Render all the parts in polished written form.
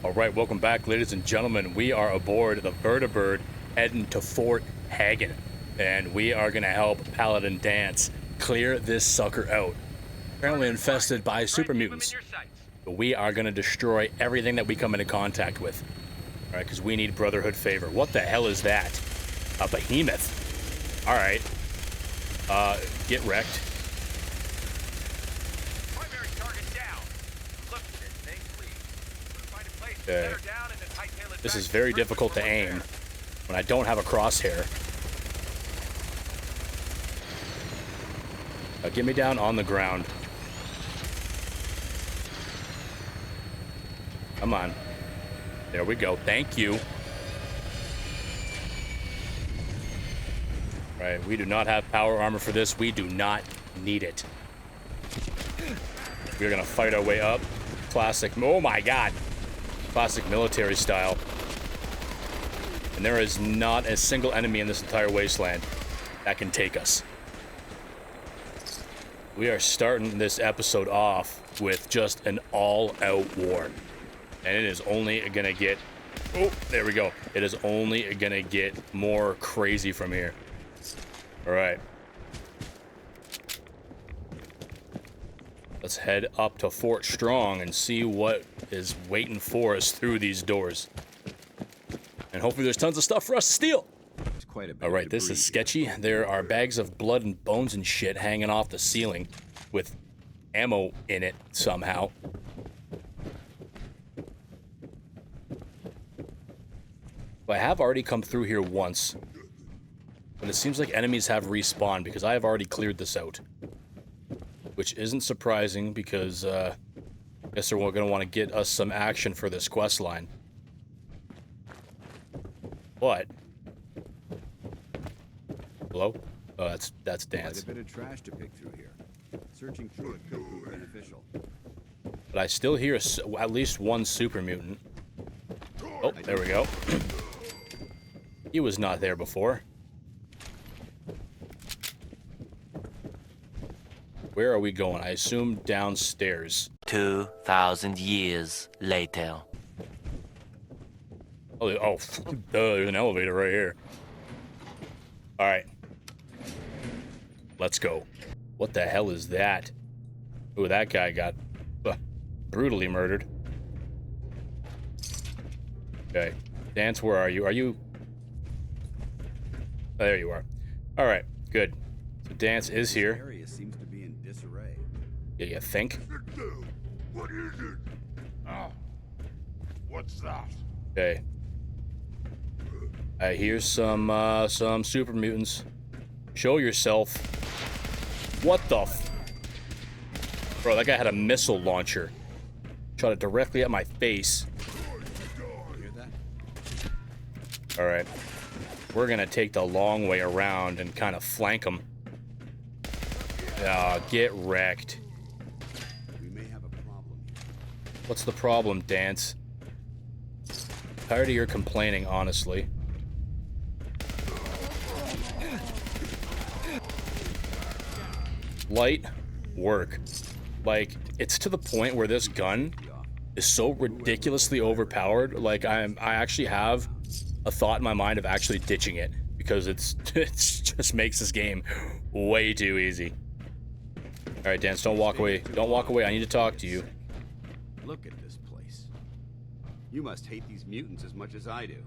All right, welcome back, ladies and gentlemen. We are aboard the Vertibird heading to Fort Hagen, and we are going to help Paladin Dance clear this sucker out. Apparently infested by super mutants. But we are going to destroy everything that we come into contact with. All right, because we need Brotherhood favor. What the hell is that? A behemoth. All right. Get wrecked. Primary target down. Look at this thing, please. Find a place to Okay. set her down and then hightail it This back is to very the difficult to first aim there. when I don't have a crosshair. Get me down on the ground. Come on. There we go. Thank you. Right, we do not have power armor for this. We do not need it. We're gonna fight our way up. Classic. Oh my god. Classic military style. And there is not a single enemy in this entire wasteland that can take us. We are starting this episode off with just an all-out war. And it is only gonna get... Oh, there we go. It is only gonna get more crazy from here. Alright. Let's head up to Fort Strong and see what is waiting for us through these doors. And hopefully there's tons of stuff for us to steal. Alright, this is sketchy. There are bags of blood and bones and shit hanging off the ceiling with ammo in it somehow. I have already come through here once, but it seems like enemies have respawned because I have already cleared this out. Which isn't surprising because I guess they're going to want to get us some action for this quest line. But... Hello? Oh, that's Dance. Quite a bit of trash to pick through here. Searching through it could prove beneficial. But I still hear at least one super mutant. Oh, there we go. He was not there before. Where are we going? I assume downstairs. 2,000 years later. Oh, there's an elevator right here. All right. Let's go. What the hell is that? Ooh, that guy got brutally murdered. Okay. Dance, where are you? Are you... Oh, there you are. All right, good. So Dance is here. This area seems to be in disarray. Yeah, you think? What is it? Oh, what's that? Okay. I hear some super mutants. Show yourself. What the f... Bro, that guy had a missile launcher. Shot it directly at my face. You hear that? Alright. We're gonna take the long way around and kind of flank them. Get wrecked. We may have a problem here. What's the problem, Dance? Tired of your complaining, honestly. Light work. Like, it's to the point where this gun is so ridiculously overpowered. Like, I actually have a thought in my mind of actually ditching it because it just makes this game way too easy. All right, Dance, don't walk away. Don't walk away. I need to talk to you. Look at this place. You must hate these mutants as much as I do.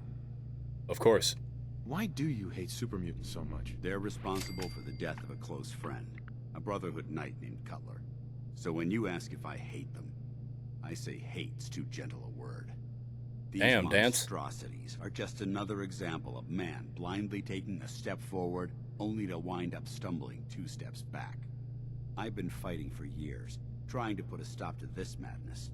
Of course. Why do you hate super mutants so much? They're responsible for the death of a close friend, a Brotherhood knight named Cutler. So when you ask if I hate them, I say hate's too gentle a word. These Damn, Dance. monstrosities are just another example of man blindly taking a step forward, only to wind up stumbling 2 steps back. I've been fighting for years, trying to put a stop to this madness.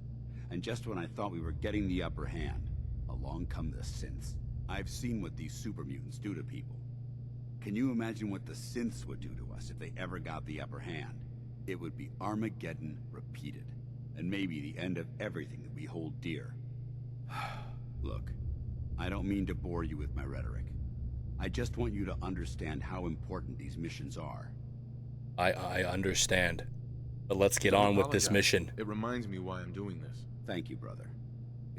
And just when I thought we were getting the upper hand, along come the synths. I've seen what these super mutants do to people. Can you imagine what the synths would do to us if they ever got the upper hand? It would be Armageddon repeated, and maybe the end of everything that we hold dear. Look, I don't mean to bore you with my rhetoric. I just want you to understand how important these missions are. I understand. But let's get on with this mission. It reminds me why I'm doing this. Thank you, brother.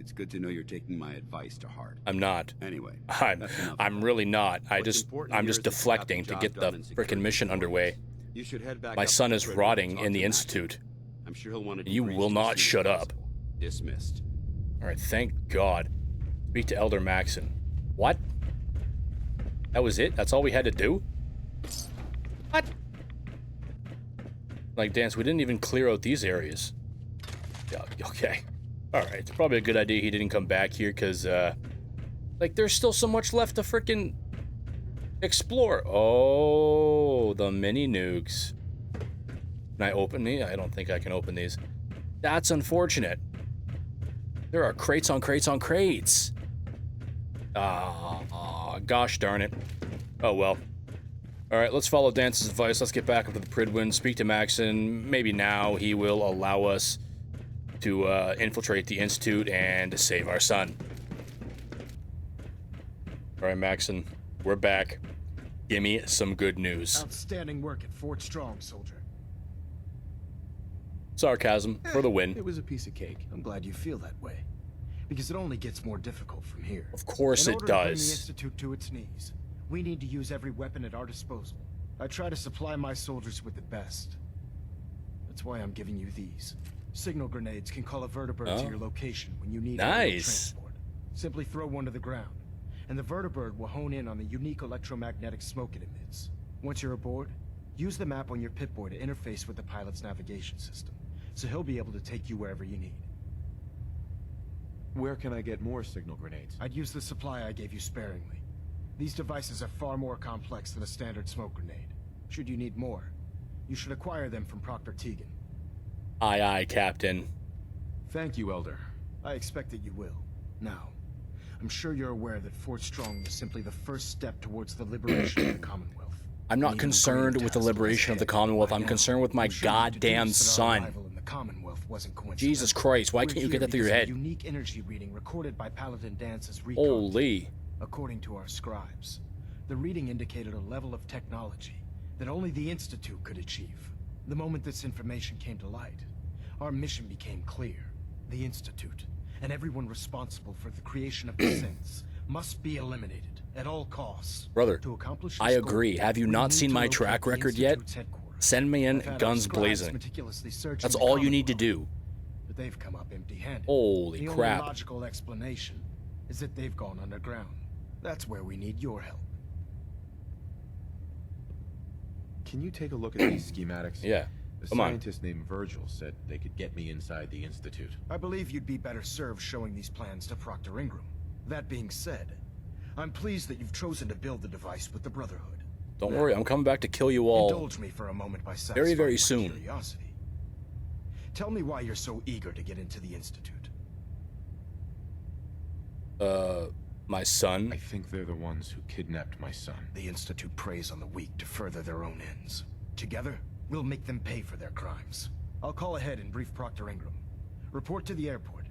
It's good to know you're taking my advice to heart. I'm not. Anyway, I'm really not. I'm What's just important here is that you got deflecting the to job get the done and secured frickin' mission the underway. rewards. You should head back My up to son the is Brotherhood and rotting talk in to the Maxson. institute. I'm sure he'll want to You will not shut up. Dismissed. All right, thank God. Speak to Elder Maxson. What? That was it? That's all we had to do? What? Like, Dance, we didn't even clear out these areas. Yeah, okay. Alright, it's probably a good idea he didn't come back here, because, like, there's still so much left to frickin' explore. Oh, the mini nukes. Can I open these? I don't think I can open these. That's unfortunate. There are crates on crates on crates. Ah, gosh darn it. Oh well. Alright, let's follow Dance's advice. Let's get back up to the Pridwin, speak to Maxson. Maybe now he will allow us to infiltrate the Institute and save our son. Alright, Maxson, we're back. Give me some good news. Outstanding work at Fort Strong, soldier. Sarcasm for the win. It was a piece of cake. I'm glad you feel that way. Because it only gets more difficult from here. Of course it In order to bring the does. Institute to its knees, we need to use every weapon at our disposal. I try to supply my soldiers with the best. That's why I'm giving you these. Signal grenades can call a vertibird to your location when you need aerial transport. Simply throw one to the ground, and the vertibird will hone in on the unique electromagnetic smoke it emits. Once you're aboard, use the map on your Pip-Boy to interface with the pilot's navigation system, so he'll be able to take you wherever you need. Where can I get more signal grenades? I'd use the supply I gave you sparingly. These devices are far more complex than a standard smoke grenade. Should you need more, you should acquire them from Proctor Tegan. Aye, aye, Captain. Thank you, Elder. I expect that you will. Now, I'm sure you're aware that Fort Strong was simply the first step towards the liberation of the Commonwealth. I'm not concerned with the liberation of the Commonwealth. I'm concerned with my goddamn son. Jesus Christ, why can't you get that through your head? Unique energy reading recorded by Paladin Dance's recon. Holy. According to our scribes, the reading indicated a level of technology that only the Institute could achieve. The moment this information came to light, our mission became clear. The Institute, and everyone responsible for the creation of the synths, must be eliminated at all costs. Brother, to accomplish I this agree. goal, Have you we not need seen to my locate track the record yet? Institute's headquarters. Send me in I've had our guns scribes blazing. meticulously searching That's the all you need to Commonwealth, do. but they've come up empty-handed. Holy the crap. only logical explanation is that they've gone underground. That's where we need your help. Can you take a look at these schematics? Yeah. A Come on. scientist named Virgil said they could get me inside the Institute. I believe you'd be better served showing these plans to Proctor Ingram. That being said, I'm pleased that you've chosen to build the device with the Brotherhood. Don't worry, I'm coming back to kill you all. Indulge me for a moment by satisfying Very, very my soon. curiosity. Tell me why you're so eager to get into the Institute. My son? I think they're the ones who kidnapped my son. The Institute preys on the weak to further their own ends. Together, we'll make them pay for their crimes. I'll call ahead and brief Proctor Ingram. Report to the airport,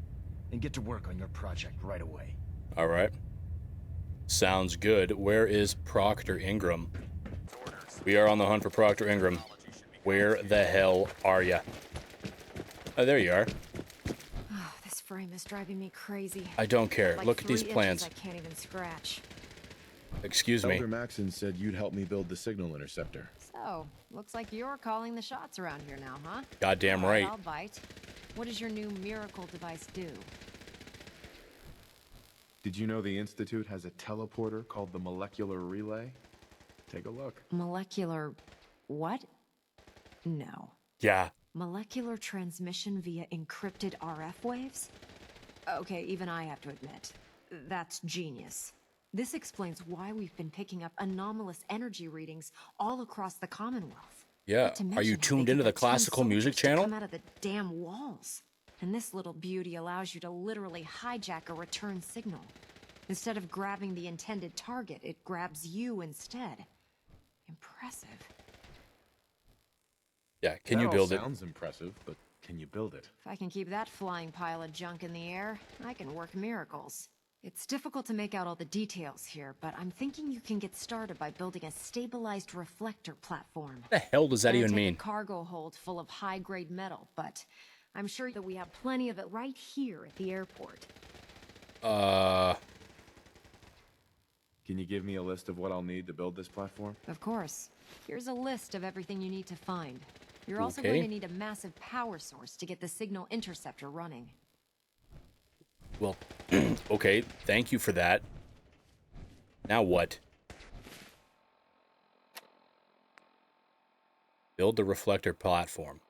and get to work on your project right away. Alright. Sounds good. Where is Proctor Ingram? We are on the hunt for Proctor Ingram. Where the hell are ya? Oh, there you are. Oh, this frame is driving me crazy. I don't care. Like Look at these 3 plans. inches I can't even scratch. Excuse me. Elder Maxson said you'd help me build the signal interceptor. So, looks like you're calling the shots around here now, huh? Goddamn All right. I'll bite. What does your new miracle device do? Did you know the Institute has a teleporter called the Molecular Relay? Take a look. Molecular... what? No. Yeah. Molecular transmission via encrypted RF waves? Okay, even I have to admit, that's genius. This explains why we've been picking up anomalous energy readings all across the Commonwealth. Yeah. Not to Are you mention, tuned they into get the that 10 classical music soldiers to channel? Come out of the damn walls. And this little beauty allows you to literally hijack a return signal. Instead of grabbing the intended target, it grabs you instead. Impressive. Yeah. Can you That build all it? sounds impressive, but can you build it? If I can keep that flying pile of junk in the air, I can work miracles. It's difficult to make out all the details here, but I'm thinking you can get started by building a stabilized reflector platform. What the hell does that Gonna even take mean? A cargo hold full of high-grade metal, but I'm sure that we have plenty of it right here at the airport. Can you give me a list of what I'll need to build this platform? Of course. Here's a list of everything you need to find. You're also going to need a massive power source to get the signal interceptor running. Well, okay, thank you for that. Now what? Build the reflector platform.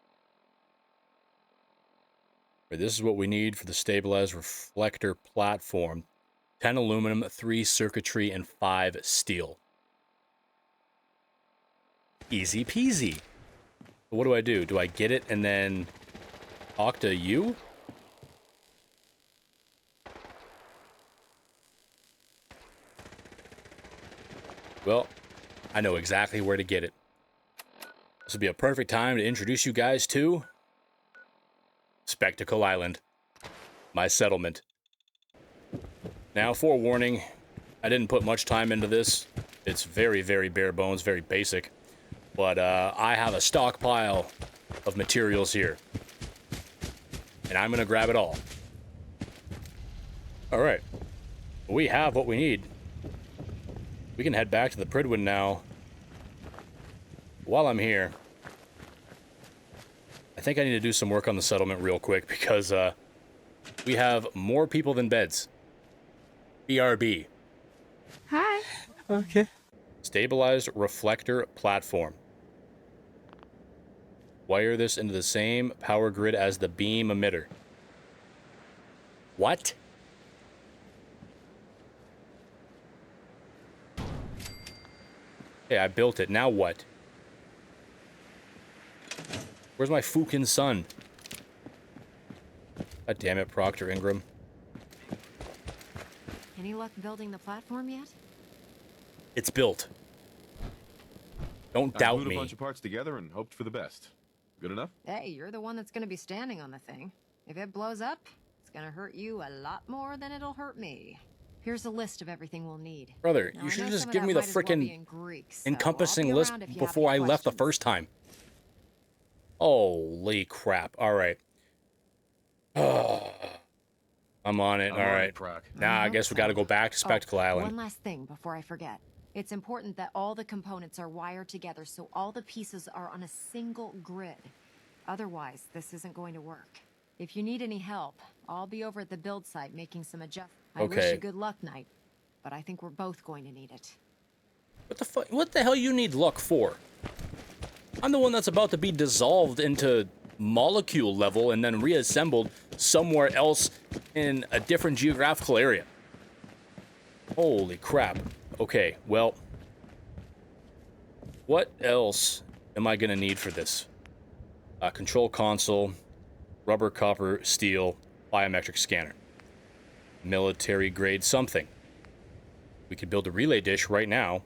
This is what we need for the stabilized reflector platform. 10 aluminum, 3 circuitry, and 5 steel. Easy peasy. What do I do? Do I get it and then talk to you? Well, I know exactly where to get it. This would be a perfect time to introduce you guys to Spectacle Island, my settlement. Now, forewarning, I didn't put much time into this. It's very, very bare bones, very basic. But I have a stockpile of materials here. And I'm going to grab it all. All right. We have what we need. We can head back to the Pridwin now. While I'm here, I think I need to do some work on the settlement real quick because we have more people than beds. BRB. Hi. Okay. Stabilized reflector platform. Wire this into the same power grid as the beam emitter. What? Hey, I built it. Now what? Where's my fucking son? God damn it, Proctor Ingram. Any luck building the platform yet? It's built. Don't I doubt glued me. a bunch of parts together and hoped for the best. Good enough? Hey, you're the one that's going to be standing on the thing. If it blows up, it's going to hurt you a lot more than it'll hurt me. Here's a list of everything we'll need. Brother, Now, you I should know just some of give that me the might as well be frickin' in Greek, so I'll encompassing be list around if you have before I any left the questions. first time. Holy crap. All right. I'm on it. I'm All on right. it, Proc. Now I hope guess we got to so. go back to Spectacle Island. One last thing before I forget. It's important that all the components are wired together so all the pieces are on a single grid. Otherwise, this isn't going to work. If you need any help, I'll be over at the build site making some adjustments. I wish Okay. you good luck, Knight, but I think we're both going to need it. What the fuck? What the hell you need luck for? I'm the one that's about to be dissolved into molecule level and then reassembled somewhere else in a different geographical area. Holy crap. Okay, well, what else am I gonna need for this? Control console, rubber, copper, steel, biometric scanner, military grade something. We could build a relay dish right now.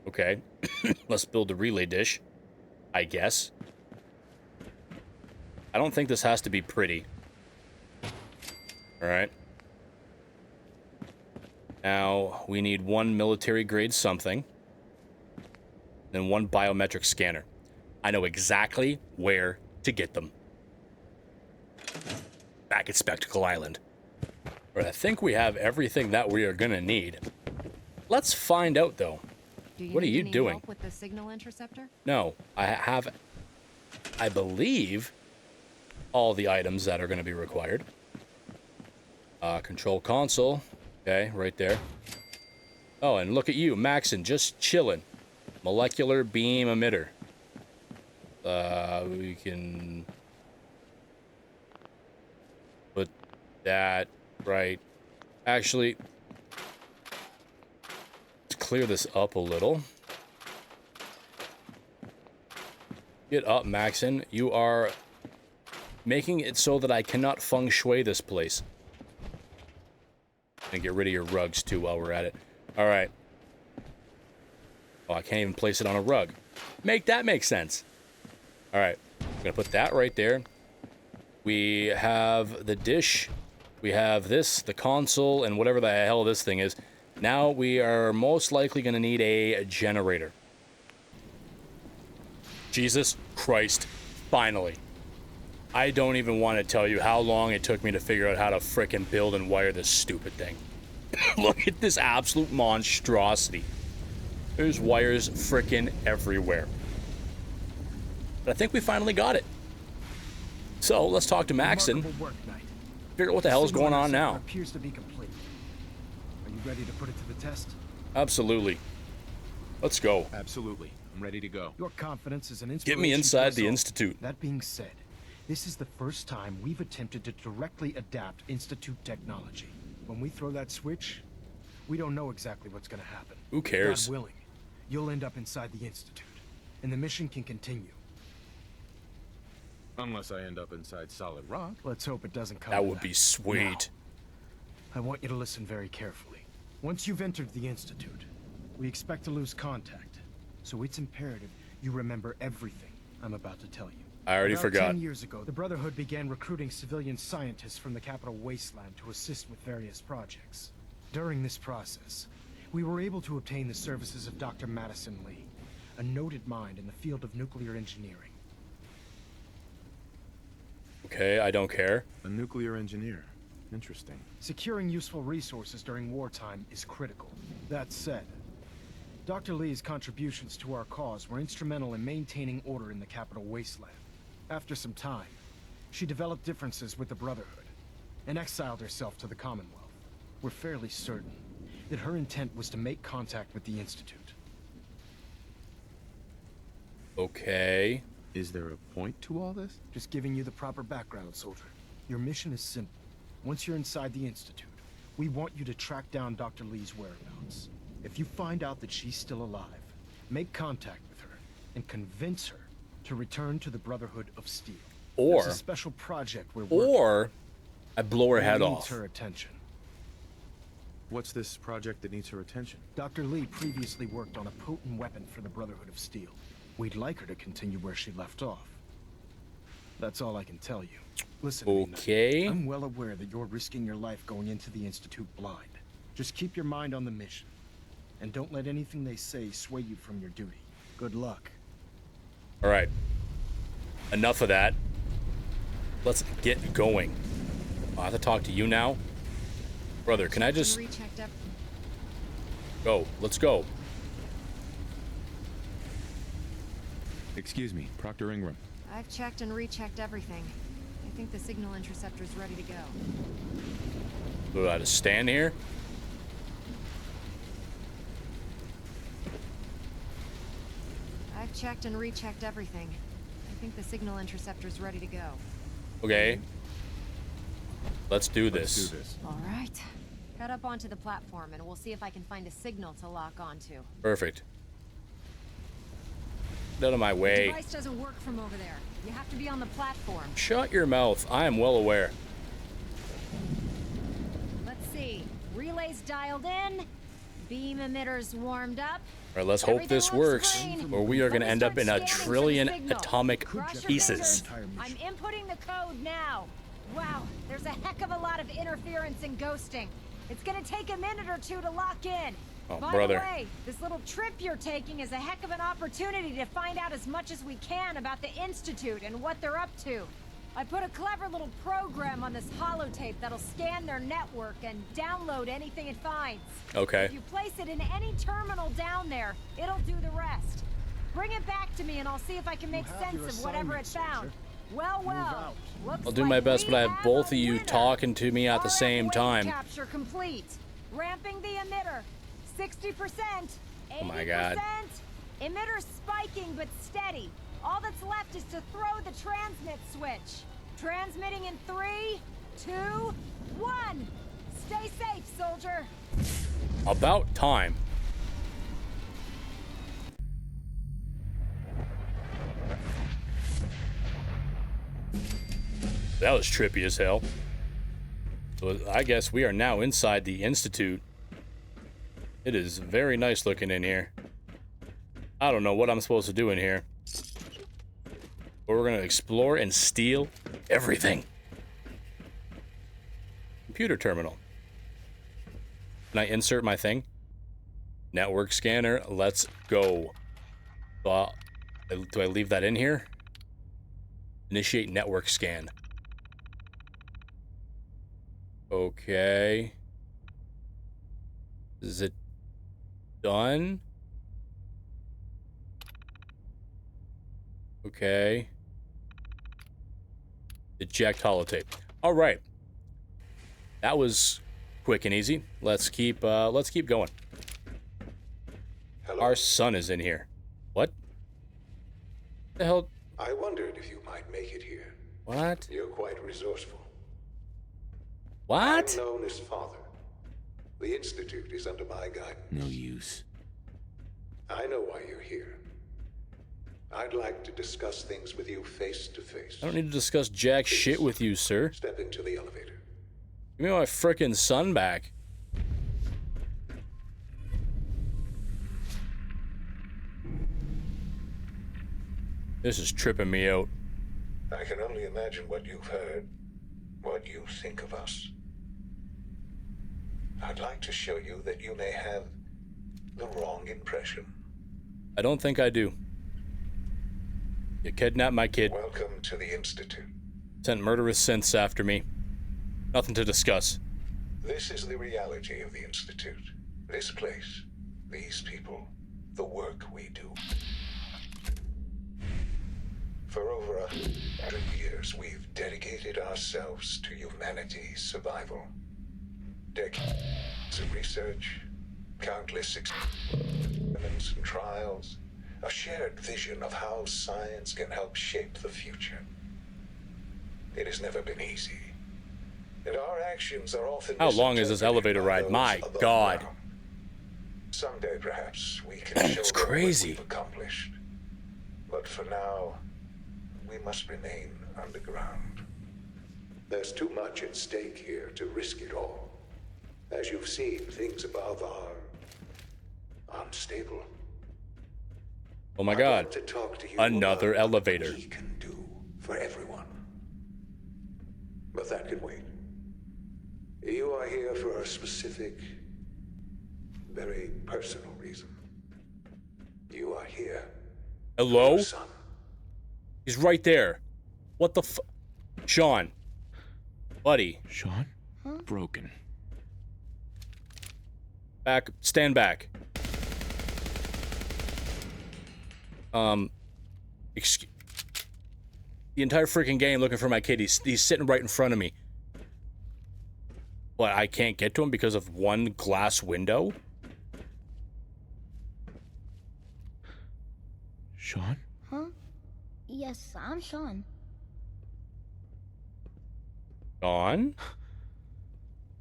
Okay, let's build a relay dish, I guess. I don't think this has to be pretty. All right. Now, we need one military grade something, then one biometric scanner. I know exactly where to get them. Back at Spectacle Island. But I think we have everything that we are gonna need. Let's find out, though. What are need you any doing? help with the signal interceptor? No, I have, I believe, all the items that are going to be required. Control console. Okay, right there. Oh, and look at you, Maxon, just chilling. Molecular beam emitter. We can put that right. Actually, let's clear this up a little. Get up, Maxon. You are making it so that I cannot feng shui this place. And get rid of your rugs, too, while we're at it. All right. Oh, I can't even place it on a rug. Make that make sense. All right. I'm going to put that right there. We have the dish. We have this, the console, and whatever the hell this thing is. Now we are most likely going to need a generator. Jesus Christ. Finally. I don't even want to tell you how long it took me to figure out how to frickin' build and wire this stupid thing. Look at this absolute monstrosity. There's wires frickin' everywhere. But I think we finally got it. So let's talk to Maxton. Remarkable work, Knight. Figure out what the hell is going on now. Appears to be complete. Are you ready to put it to the test? Absolutely. Let's go. Absolutely. I'm ready to go. Your confidence is an inspiration. Get me inside to us the all. Institute. That being said, this is the first time we've attempted to directly adapt Institute technology. When we throw that switch, we don't know exactly what's going to happen. Who cares? God willing, you'll end up inside the Institute, and the mission can continue. Unless I end up inside solid rock. Let's hope it doesn't come That to would be sweet. Now, I want you to listen very carefully. Once you've entered the Institute, we expect to lose contact. So it's imperative you remember everything I'm about to tell you. I already About forgot. 10 years ago, the Brotherhood began recruiting civilian scientists from the capital wasteland to assist with various projects. During this process, we were able to obtain the services of Dr. Madison Lee, a noted mind in the field of nuclear engineering. Okay, I don't care. A nuclear engineer. Interesting. Securing useful resources during wartime is critical. That said, Dr. Lee's contributions to our cause were instrumental in maintaining order in the capital wasteland. After some time, she developed differences with the Brotherhood and exiled herself to the Commonwealth. We're fairly certain that her intent was to make contact with the Institute. Okay. Is there a point to all this? Just giving you the proper background, soldier. Your mission is simple. Once you're inside the Institute, we want you to track down Dr. Lee's whereabouts. If you find out that she's still alive, make contact with her and convince her to return to the Brotherhood of Steel. Or- There's a special project we're working Or I blow her on head that needs off. her attention. What's this project that needs her attention? Dr. Lee previously worked on a potent weapon for the Brotherhood of Steel. We'd like her to continue where she left off. That's all I can tell you. Listen, to me, Knight. Okay. I'm well aware that you're risking your life going into the Institute blind. Just keep your mind on the mission. And don't let anything they say sway you from your duty. Good luck. All right. Enough of that. Let's get going. I have to talk to you now. Brother, can I just Rechecked up. go? Let's go. Excuse me, Proctor Ingram. I've checked and rechecked everything. I think the signal interceptor's ready to go. Do I just stand here? I've checked and rechecked everything. I think the signal interceptor's ready to go. Okay. Let's do Let's this. do this. All right. Cut up onto the platform and we'll see if I can find a signal to lock onto. Perfect. Get out of my The way. device doesn't work from over there. You have to be on the platform. Shut your mouth. I am well aware. Let's see. Relays dialed in. Beam emitters warmed up. All right, let's hope Everything this looks works, green. or we are Let going to me end up start in a scanning for the trillion signal. atomic Cross your pieces. fingers. I'm inputting the code now. Wow, there's a heck of a lot of interference and ghosting. It's gonna take a minute or two to lock in. Oh, By brother. the way, this little trip you're taking is a heck of an opportunity to find out as much as we can about the Institute and what they're up to. I put a clever little program on this holotape that'll scan their network and download anything it finds. Okay. If you place it in any terminal down there, it'll do the rest. Bring it back to me and I'll see if I can make have sense your of whatever it assignment, found. soldier. Well, out. Looks I'll do my like best, we but I have both of a you winner. talking to me at the RF same wave time. Capture complete. Ramping the emitter. 60%. 80%. Oh my God. Emitter spiking but steady. All that's left is to throw the transmit switch. Transmitting in 3, 2, 1. Stay safe, soldier. About time. That was trippy as hell. So I guess we are now inside the Institute. It is very nice looking in here. I don't know what I'm supposed to do in here. But we're gonna explore and steal everything. Computer terminal. Can I insert my thing? Network scanner, let's go. So do I leave that in here? Initiate network scan. Okay. Is it done? Okay. Eject holotape. All right. That was quick and easy. Let's keep going. Hello. Our son is in here. What? The hell? I wondered if you might make it here. What? You're quite resourceful. What? I'm known as Father. The Institute is under my guidance. No use. I know why you're here. I'd like to discuss things with you face to face. I don't need to discuss jack shit with you, sir. Step into the elevator. Give me my frickin' son back. This is tripping me out. I can only imagine what you've heard, what you think of us. I'd like to show you that you may have the wrong impression. I don't think I do. You kidnapped my kid, Welcome to the Institute. sent murderous synths after me. Nothing to discuss. This is the reality of the Institute. This place, these people, the work we do. For over 100 years, we've dedicated ourselves to humanity's survival. Decades of research, countless experiments and trials, a shared vision of how science can help shape the future. It has never been easy. And our actions are often How long is this misinterpreted elevator by ride? those My above God. ground. Someday, perhaps, we can show It's them crazy. what we've accomplished. But for now, we must remain underground. There's too much at stake here to risk it all. As you've seen, things above are unstable. Oh my I'd God. like to talk to you Another about elevator. what we can do for everyone. But that can wait. You are here for a specific, very personal reason. You are here for Hello? your son. He's right there. What the Sean. Buddy. Sean? Broken. Back. Stand back. Excuse... The entire freaking game looking for my kid. He's sitting right in front of me. What, I can't get to him because of one glass window? Sean? Huh? Yes, I'm Sean. Gone?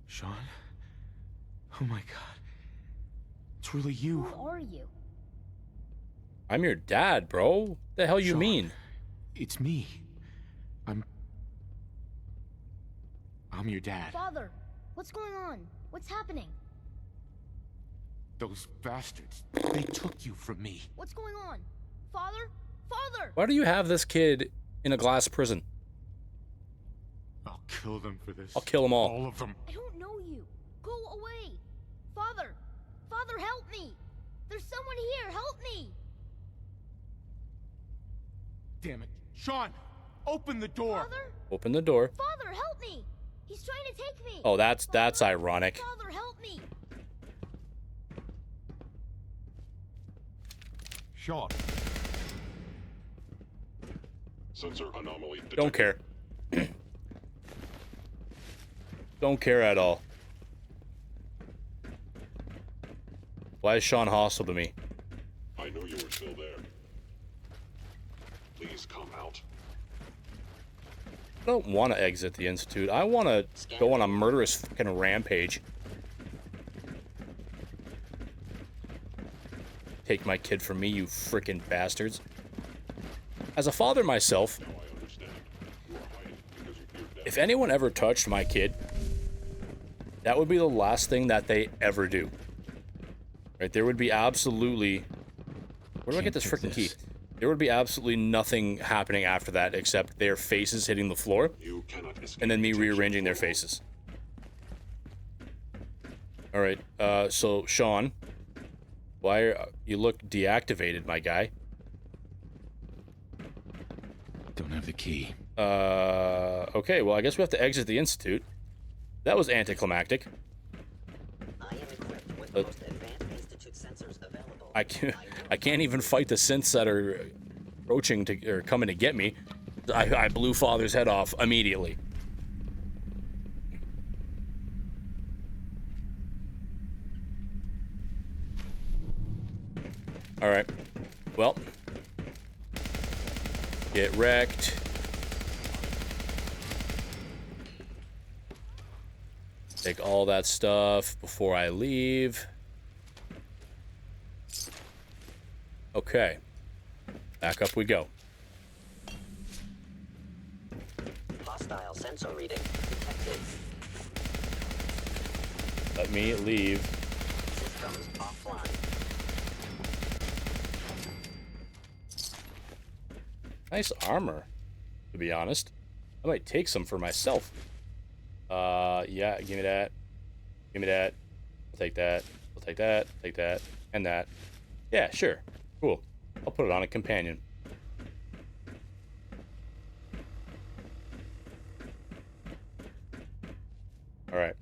Sean? Oh my God. It's really you. Who are you? I'm your dad, bro. What the hell you Sean, mean? It's me. I'm your dad. Father, what's going on? What's happening? Those bastards. They took you from me. What's going on? Father? Father! Why do you have this kid in a glass prison? I'll kill them for this. I'll kill them all. All of them. I don't know you. Go away. Father! Father, help me! There's someone here. Help me! Damn it. Sean! Open the door! Father? Open the door. Father, help me! He's trying to take me! Oh, that's Father? ironic. Father, help me! Sean! Sensor anomaly detected. Don't care. Don't care at all. Why is Sean hostile to me? I know you were still there. Please come out. I don't want to exit the Institute. I want to go on a murderous fucking rampage. Take my kid from me, you frickin' bastards. As a father myself, Now I understand. You are hiding because you fear death. if anyone ever touched my kid, that would be the last thing that they ever do. Right? There would be absolutely... Where do I get this frickin' key? There would be absolutely nothing happening after that except their faces hitting the floor You cannot escape and then me detection. rearranging their faces. Alright, so Sean, you look deactivated, my guy. Don't have the key. Okay, well, I guess we have to exit the Institute. That was anticlimactic. I am equipped with the most advanced Institute sensors available. I can't even fight the synths that are approaching to or coming to get me. I blew Father's head off immediately. All right. Well, get wrecked. Take all that stuff before I leave. Okay. Back up we go. Hostile sensor reading detected. Let me leave. Systems offline. Nice armor, to be honest. I might take some for myself. Yeah, give me that. Give me that. I'll take that. I'll take that. Take that. And that. Yeah, sure. Cool. I'll put it on a companion. Alright.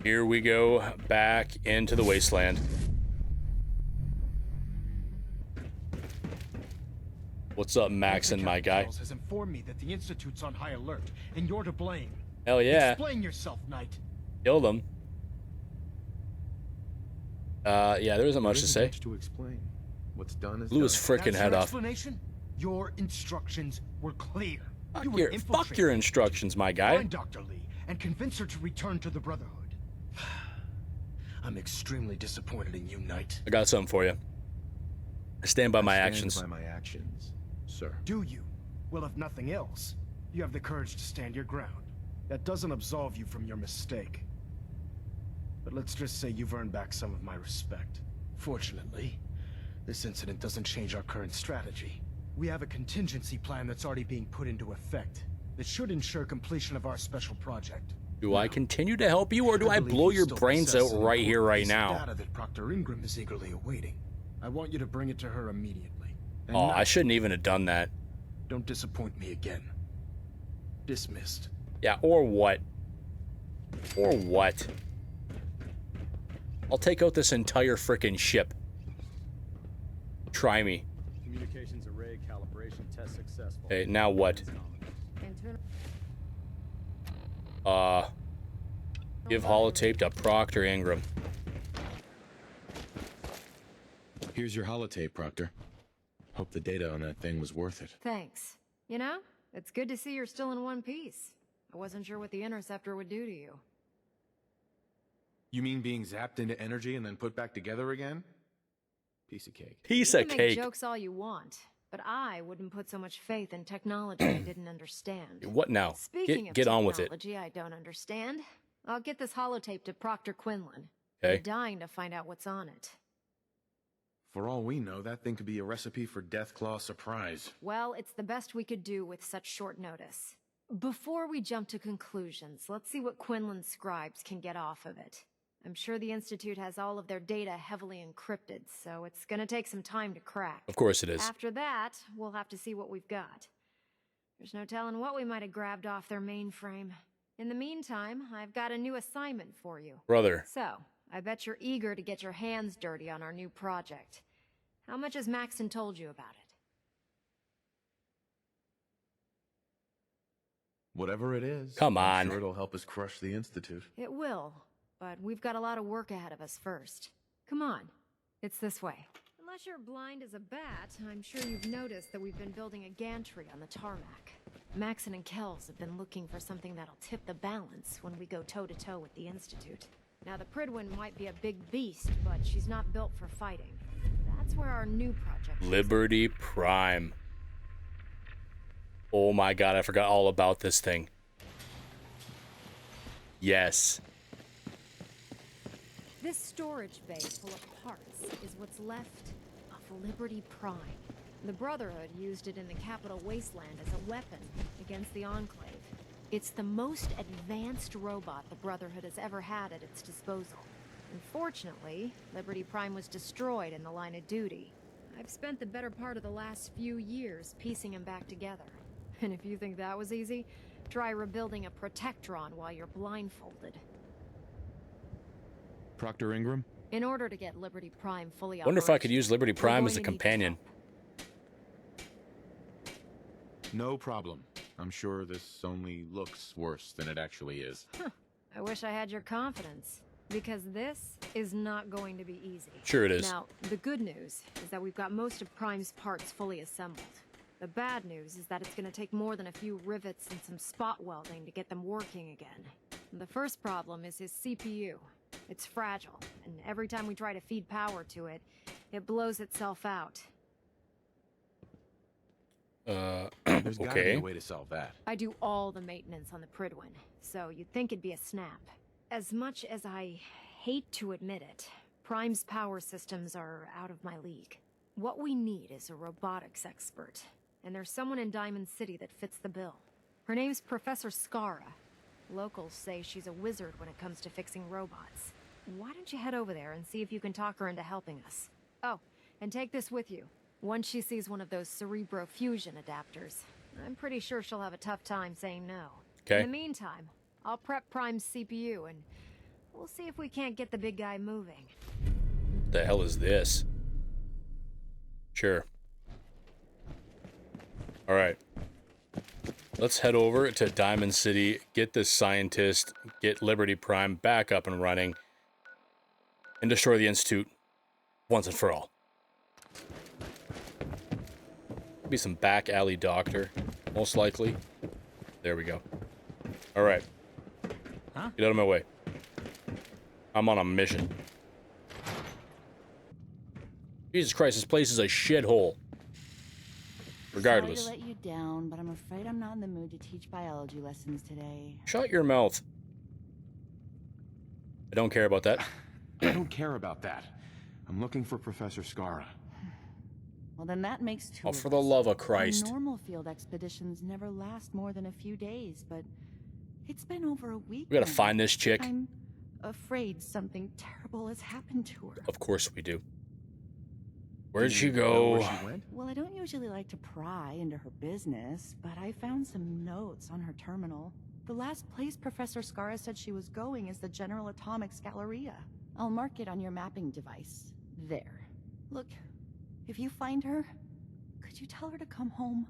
Here we go back into the wasteland. What's up, Maxon, my guy? Has informed me that the Institute's on high alert, and you're to blame. Hell yeah. Explain yourself, Knight. Killed him. Yeah, there isn't much to say. Much to explain. What's done is Blew his done. frickin' head off. Explanation? Your instructions were clear. Fuck your instructions, my guy. Find Dr. Lee and convince her to return to the Brotherhood. I'm extremely disappointed in you, Knight. I got something for you. I stand by my actions. By my actions, sir. Do you? Well, if nothing else, you have the courage to stand your ground. That doesn't absolve you from your mistake. But let's just say you've earned back some of my respect. Fortunately, this incident doesn't change our current strategy. We have a contingency plan that's already being put into effect that should ensure completion of our special project. Do I continue to help you, or do I blow your brains out right here, right now? Data that Proctor Ingram is eagerly awaiting. I want you to bring it to her immediately. And Oh, not- I shouldn't even have done that. Don't disappoint me again. Dismissed. Yeah, or what? Or what? I'll take out this entire frickin' ship. Try me. Communications array calibration test successful. Okay, now what? Give holotape to Proctor Ingram. Here's your holotape, Proctor. Hope the data on that thing was worth it. Thanks. You know, it's good to see you're still in one piece. I wasn't sure what the interceptor would do to you. You mean being zapped into energy and then put back together again? Piece of cake. Piece You of can make cake. jokes all you want, but I wouldn't put so much faith in technology I didn't understand. What now? Speaking of Get on with it. technology I don't understand, I'll get this holotape to Proctor Quinlan. Okay. I'm dying to find out what's on it. For all we know, that thing could be a recipe for Deathclaw surprise. Well, it's the best we could do with such short notice. Before we jump to conclusions, let's see what Quinlan's scribes can get off of it. I'm sure the Institute has all of their data heavily encrypted, so it's gonna take some time to crack. Of course it is. After that, we'll have to see what we've got. There's no telling what we might have grabbed off their mainframe. In the meantime, I've got a new assignment for you. Brother. So, I bet you're eager to get your hands dirty on our new project. How much has Maxon told you about it? Whatever it is. Come I'm on. sure it'll help us crush the Institute. It will, but we've got a lot of work ahead of us first. Come on, it's this way. Unless you're blind as a bat, I'm sure you've noticed that we've been building a gantry on the tarmac. Maxon and Kells have been looking for something that'll tip the balance when we go toe-to-toe with the Institute. Now, the Pridwin might be a big beast, but she's not built for fighting. That's where our new project is. Liberty Prime. Oh my god, I forgot all about this thing. Yes. This storage bay full of parts is what's left of Liberty Prime. The Brotherhood used it in the capital wasteland as a weapon against the Enclave. It's the most advanced robot the Brotherhood has ever had at its disposal. Unfortunately, Liberty Prime was destroyed in the line of duty. I've spent the better part of the last few years piecing him back together. And if you think that was easy, try rebuilding a protectron while you're blindfolded. Proctor Ingram? In order to get Liberty Prime fully Wonder if I could operational, use Liberty we're Prime going as a to need companion. No problem. I'm sure this only looks worse than it actually is. help. I wish I had your confidence, because this is not going to be easy. Sure it is. Now, the good news is that we've got most of Prime's parts fully assembled. The bad news is that it's going to take more than a few rivets and some spot welding to get them working again. The first problem is his CPU. It's fragile, and every time we try to feed power to it, it blows itself out. There's gotta be okay. a way to solve that. I do all the maintenance on the Pridwin, so you'd think it'd be a snap. As much as I hate to admit it, Prime's power systems are out of my league. What we need is a robotics expert, and there's someone in Diamond City that fits the bill. Her name's Professor Skara. Locals say she's a wizard when it comes to fixing robots. Why don't you head over there and see if you can talk her into helping us? Oh, and take this with you. Once she sees one of those cerebro fusion adapters, I'm pretty sure she'll have a tough time saying no. Okay. In the meantime, I'll prep Prime's CPU and we'll see if we can't get the big guy moving. What the hell is this? Sure. Alright. Let's head over to Diamond City, get this scientist, get Liberty Prime back up and running, and destroy the Institute once and for all. Be some back alley doctor, most likely. There we go. Alright. Huh? Get out of my way. I'm on a mission. Jesus Christ, this place is a shithole. Regardless. Sorry to let you down, but I'm afraid I'm not in the mood to teach biology lessons today. Shut your mouth. I don't care about that. I don't care about that. I'm looking for Professor Skara. Well, then that makes two. Oh, for the love of Christ. Normal field expeditions never last more than a few days, but it's been over a week. We gotta now. find this chick. I'm afraid something terrible has happened to her. Of course we do. Where'd she go? Well, I don't usually like to pry into her business, but I found some notes on her terminal. The last place Professor Skara said she was going is the General Atomics Galleria. I'll mark it on your mapping device. There. Look, if you find her, could you tell her to come home?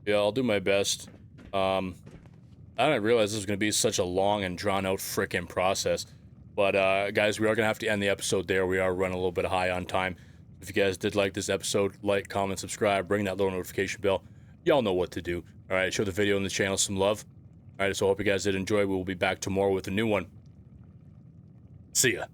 Yeah, I'll do my best. I didn't realize this was going to be such a long and drawn-out frickin' process. But, guys, we are going to have to end the episode there. We are running a little bit high on time. If you guys did like this episode, like, comment, subscribe, ring that little notification bell. Y'all know what to do. Alright, show the video and the channel some love. Alright, so I hope you guys did enjoy. We will be back tomorrow with a new one. See ya.